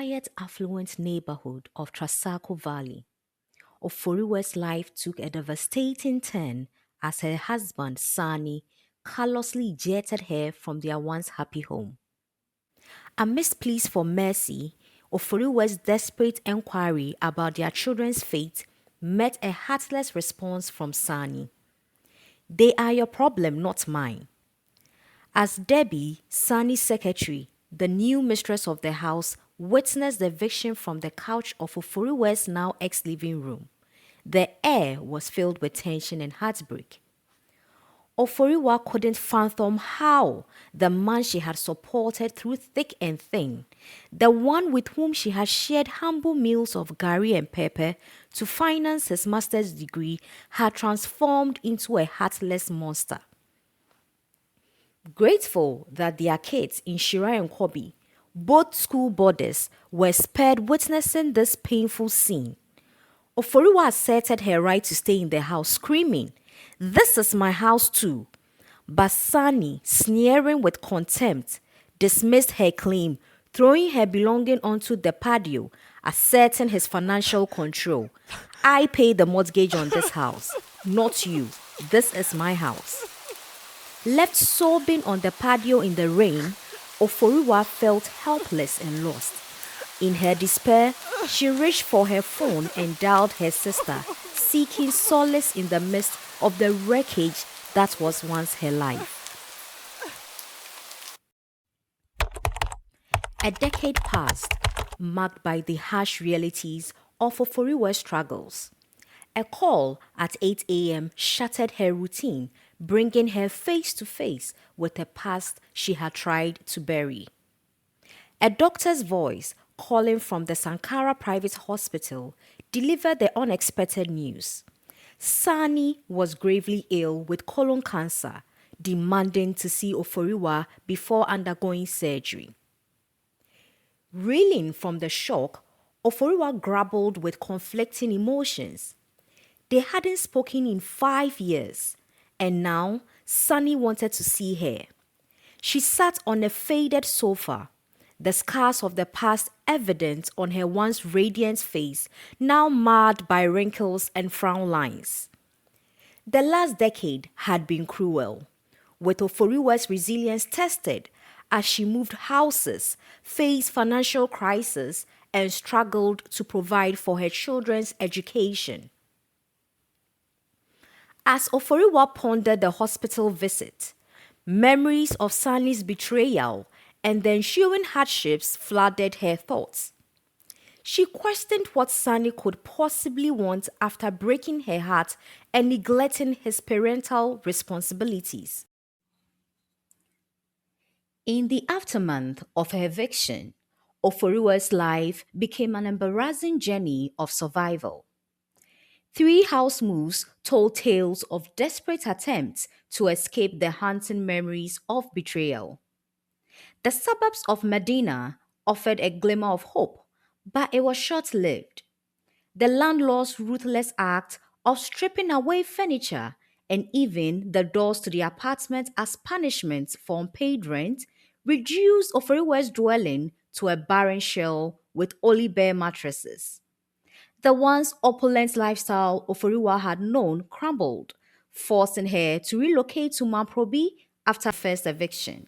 quiet, affluent neighborhood of Trasacco Valley, Oforiwe's life took a devastating turn as her husband, Sani, callously ejected her from their once happy home. Amidst pleas for mercy, Oforiwe's desperate inquiry about their children's fate met a heartless response from Sani. "They are your problem, not mine." As Debbie, Sani's secretary, the new mistress of the house, witnessed the eviction from the couch of Oforiwe's now ex-living room, the air was filled with tension and heartbreak. Oforiwa couldn't fathom how the man she had supported through thick and thin, the one with whom she had shared humble meals of gari and pepper to finance his master's degree, had transformed into a heartless monster. Grateful that their kids in Shira and Kobe, both school boarders, were spared witnessing this painful scene, Oforiwa asserted her right to stay in the house, screaming, "This is my house too." But Sani, sneering with contempt, dismissed her claim, throwing her belongings onto the patio, asserting his financial control. "I pay the mortgage on this house, not you. This is my house." Left sobbing on the patio in the rain, Oforiwa felt helpless and lost. In her despair, she reached for her phone and dialed her sister, seeking solace in the midst of the wreckage that was once her life. A decade passed, marked by the harsh realities of Oforiwe's struggles. A call at 8 a.m. shattered her routine, bringing her face to face with a past she had tried to bury. A doctor's voice calling from the Sankara Private Hospital delivered the unexpected news. Sani was gravely ill with colon cancer, demanding to see Oforiwa before undergoing surgery. Reeling from the shock, Oforiwa grappled with conflicting emotions. They hadn't spoken in 5 years, and now Sani wanted to see her. She sat on a faded sofa, the scars of the past evident on her once radiant face, now marred by wrinkles and frown lines. The last decade had been cruel, with Oforiwe's resilience tested as she moved houses, faced financial crisis, and struggled to provide for her children's education. As Oforiwa pondered the hospital visit, memories of Sani's betrayal and the ensuing hardships flooded her thoughts. She questioned what Sani could possibly want after breaking her heart and neglecting his parental responsibilities. In the aftermath of her eviction, Oforiwa's life became an embarrassing journey of survival. 3 house moves told tales of desperate attempts to escape the haunting memories of betrayal. The suburbs of Medina offered a glimmer of hope, but it was short-lived. The landlord's ruthless act of stripping away furniture and even the doors to the apartment as punishment for unpaid rent reduced Oforiwe's dwelling to a barren shell with only bare mattresses. The once opulent lifestyle Oforiwa had known crumbled, forcing her to relocate to Maprobi after her first eviction.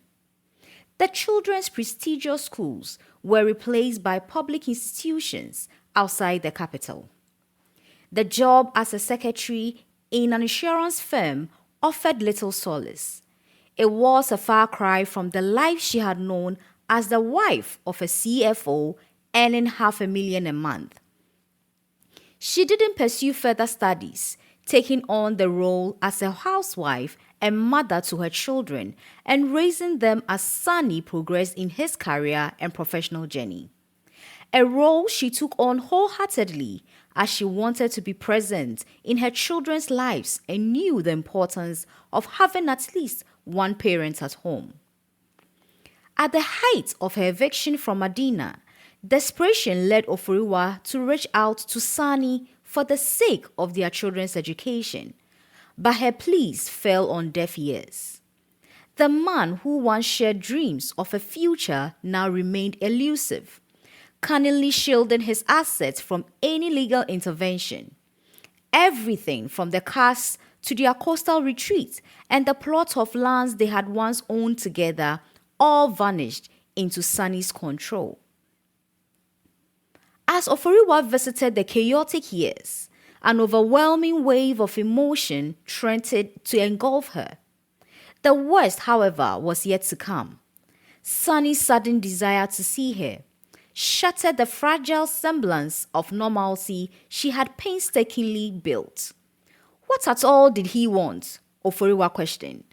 The children's prestigious schools were replaced by public institutions outside the capital. The job as a secretary in an insurance firm offered little solace. It was a far cry from the life she had known as the wife of a CFO earning $500,000 a month. She didn't pursue further studies, taking on the role as a housewife and mother to her children and raising them as Sani progressed in his career and professional journey. A role she took on wholeheartedly as she wanted to be present in her children's lives and knew the importance of having at least one parent at home. At the height of her eviction from Medina, desperation led Oforiwa to reach out to Sani for the sake of their children's education, but her pleas fell on deaf ears. The man who once shared dreams of a future now remained elusive, cunningly shielding his assets from any legal intervention. Everything from the cast to their coastal retreat and the plot of lands they had once owned together all vanished into Sunny's control. As Oforiwa visited the chaotic years, an overwhelming wave of emotion threatened to engulf her. The worst, however, was yet to come. Sunny's sudden desire to see her shattered the fragile semblance of normalcy she had painstakingly built. What at all did he want? Oforiwa questioned,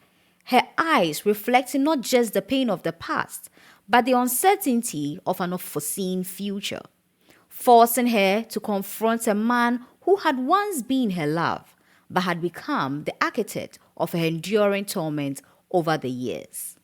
her eyes reflecting not just the pain of the past, but the uncertainty of an unforeseen future, forcing her to confront a man who had once been her love, but had become the architect of her enduring torment over the years.